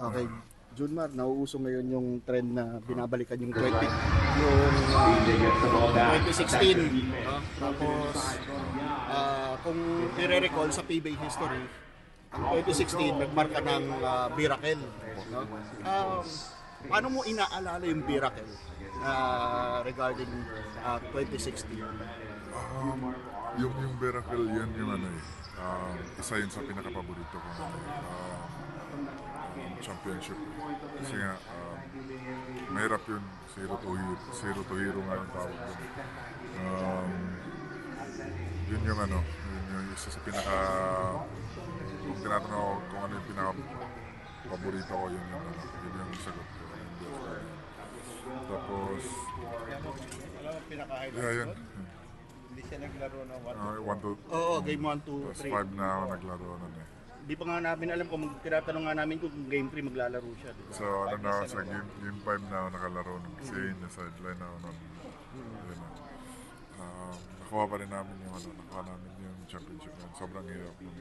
Okay. Junmar, nauuso ngayon yung trend na binabalikan yung 2016. No? Tapos, kung i-recall sa PBA history, ang 2016 nagmarka ng Miracle. No? Paano mo inaalala yung Miracle regarding 2016? Yung Miracle, yan yung ano eh. Isa yun sa pinaka-paborito ko championship. Kasi nga, mahirap yun. Zero to hero nga yung tawag yun. Yun yung ano, yun yung isa sa pinaka... Kung tinatanong ako kung ano yung pinaka-paborito ko, yun yung ano, yun yung sagot ko. Tapos... Alam mo pinaka-highlight Yeah, yun. Hindi siya naglaro ng 1-2. Oo, game 1, 2, Tapos 3. 5 na ako naglaro nun eh. Di pa nga namin alam kung tinatanong nga namin kung game 3 maglalaro siya. Diba? So ano na ako sa game 5 na ako nakalaro nun kasi nasa sideline na ako nun. Yun na. Nakuha pa rin namin yung ano, nakuha namin yung championship nun. Sobrang hirap nun.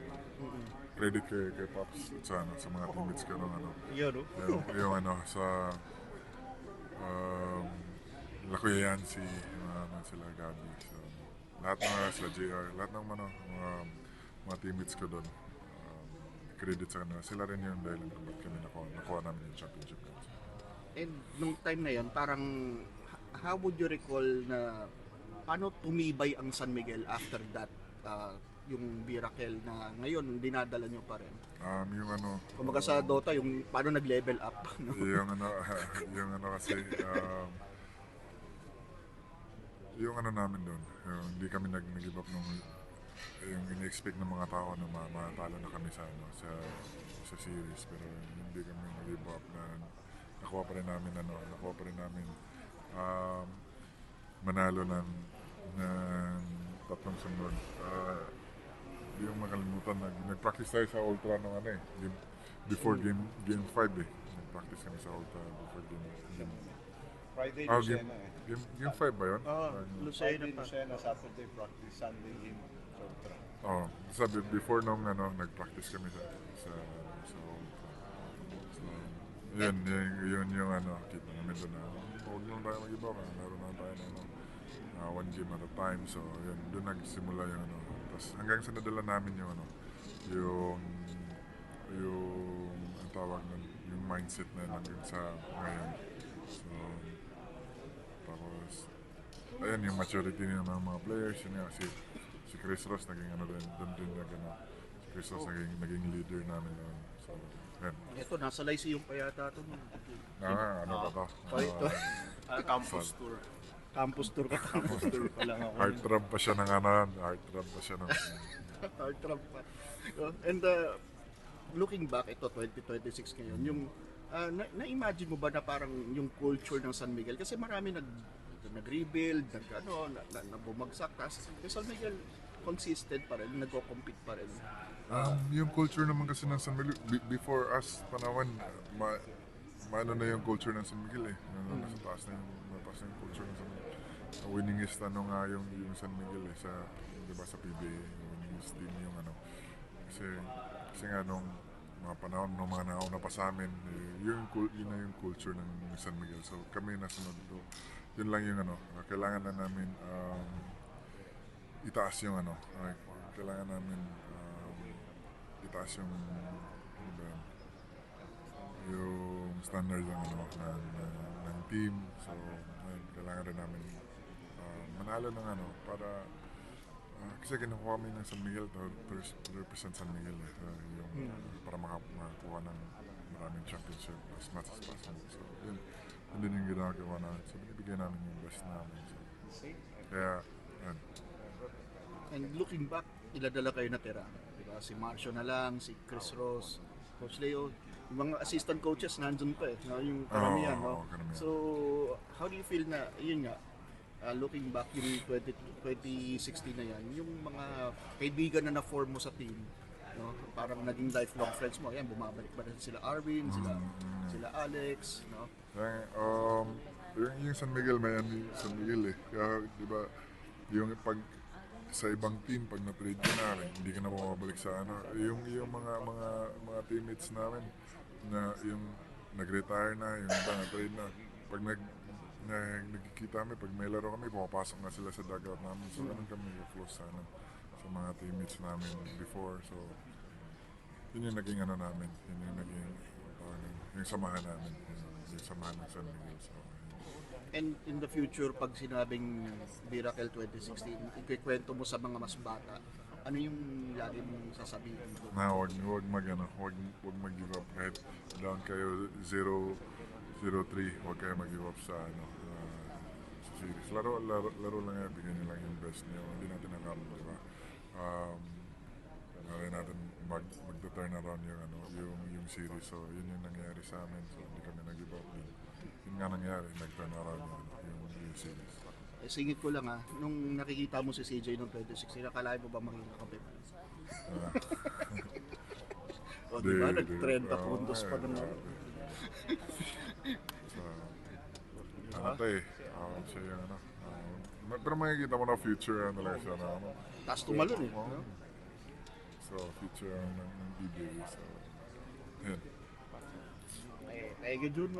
Credit kay Pops at sa mga teammates ko nung ano. Yun, no? Yung ano sa Lakuya yan si sila Gabi. So, lahat ng sila JR, lahat ng mga teammates ko doon. Credit sa kanila. Sila rin yung dahilan kung ba't kami nakuha namin yung championship. And nung time na yun, parang how would you recall na paano tumibay ang San Miguel after that? Yung Miracle na ngayon dinadala nyo pa rin. Yung ano... Kumbaga sa Dota, yung paano nag-level up. No? yung ano kasi... yung ano namin doon, hindi kami nag-give up nung yung ini-expect ng mga tao na matalo na kami sa series, pero hindi kami nag-give up na nakuha pa rin namin manalo ng tatlong sunod. Hindi yung makalimutan, nag-practice tayo sa Ultra nung ano eh, before game 5 eh. Nag-practice kami sa Ultra before game Friday, Lucena eh. Game 5 ba yun? Lucena Friday, pa. Lucena, Saturday practice, Sunday game. Ultra. Sabi before nung nag-practice kami sa Ultra. So, yun yung ano, kita namin doon na huwag lang tayo mag-iba, meron na tayo na one game at a time. So, yun, doon nagsimula yung ano. Tapos hanggang sa nadala namin yung ano, yung ang tawag nun, yung mindset na hanggang sa ngayon. So, tapos, ayun yung maturity ng mga players, yun nga, si Chris Ross naging ano din, doon din si Chris Ross naging leader namin doon. So, yan. Ito, nasa Lyceum pa yata ito. Ano pa to? Ito. Campus tour. Campus tour ka. Campus tour pa lang ako. Heartthrob pa siya ng heartthrob pa siya ng... Hard trump pa. And looking back, ito 2026 ngayon, yung na-imagine mo ba na parang yung culture ng San Miguel? Kasi marami nag-rebuild, bumagsak, tapos yung San Miguel consistent pa rin, nagko-compete pa rin. Yung culture naman kasi ng San Miguel, before us panahon, maano na yung culture ng San Miguel eh. Nasa taas na yung culture ng San Miguel. Winningest ano nga yung San Miguel eh, diba sa PBA, yung winningest team yung ano. Kasi nga nung mga panahon, nung mga nauna pa sa amin, yun na yung culture ng San Miguel. So kami nasunod doon. Yun lang yung ano, kailangan na namin itaas yung ano, kailangan namin itaas yung yung standard ng ano ng team. So kailangan rin namin manalo ng ano para kasi kinukuha kami ng San Miguel to represent San Miguel eh. Para makakuha ng maraming championship as much as possible. So yun din yung ginagawa namin. So binibigyan namin yung best namin. So, kaya yan. And looking back, iladala kayo natira. Diba? Si Marcio na lang, si Chris Ross, Coach Leo, yung mga assistant coaches nandun pa eh, no? Yung karamihan. No? Karamihan. So, how do you feel na, yun nga, looking back yung 2016 na yan, yung mga kaibigan na na-form mo sa team, no? Parang naging lifelong friends mo, yan, bumabalik pa rin sila Arvin, sila Alex, no? Yung San Miguel, may ano yung San Miguel eh. Kaya, di ba, yung pag sa ibang team, pag na-trade ka na rin, hindi ka na bumabalik sa ano. Yung mga teammates namin, na yung nag-retire na, yung iba na-trade na. Pag nagkikita kami, pag may laro kami, pumapasok na sila sa dugout namin. So, ganun kami close sa mga teammates namin before. So, yun yung naging ano namin. Yun yung naging yung samahan namin. Yung samahan ng San Miguel. So, And in the future, pag sinabing Miracle 2016, ikikwento mo sa mga mas bata, ano yung lagi mong sasabihin? na wag mag-give up kahit down kayo 0-3, wag kayo mag-give up sa sa series. Laro lang yan, bigyan niyo lang yung best niyo. Hindi natin alam, di ba? Malay natin mag-turn around yung series. So yun yung nangyari sa amin. So hindi kami nag-give up din. Yun nga nangyari, nag-turn around yung series. Eh, singit ko lang nung nakikita mo si CJ noong 2016, akalain mo ba maging kakampi? O diba, nag-30 puntos pa ng Siya yung pero makikita mo na future lang siya na taas tumalon eh. Oo. No? So future ng PBA. So, yun. Eh, thank you, Jun.